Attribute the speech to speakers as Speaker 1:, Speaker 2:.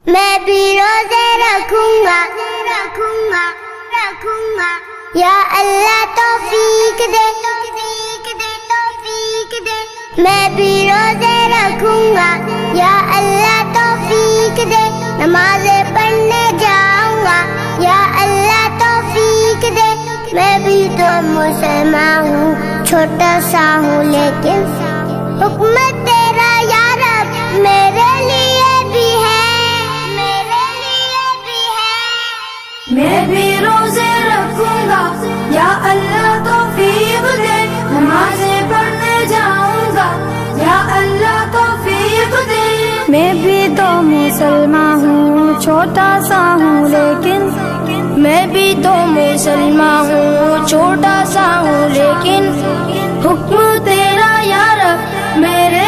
Speaker 1: میں بھی روزے رکھوں گا یا اللہ توفیق دے میں بھی روزے رکھوں گا یا اللہ توفیق دے نمازیں پڑھنے جاؤں گا یا اللہ توفیق دے میں بھی تو مسلمان ہوں چھوٹا سا ہوں لیکن حکم تیرا یا رب میرے لیے بھی ہے
Speaker 2: میں بھی روزے رکھوں گا یا اللہ توفیق دے نمازیں پڑھنے جاؤں گا یا اللہ توفیق دے
Speaker 3: میں بھی تو مسلمان ہوں چھوٹا سا ہوں لیکن
Speaker 2: میں بھی تو مسلمان ہوں چھوٹا سا ہوں لیکن حکم تیرا یا رب میرے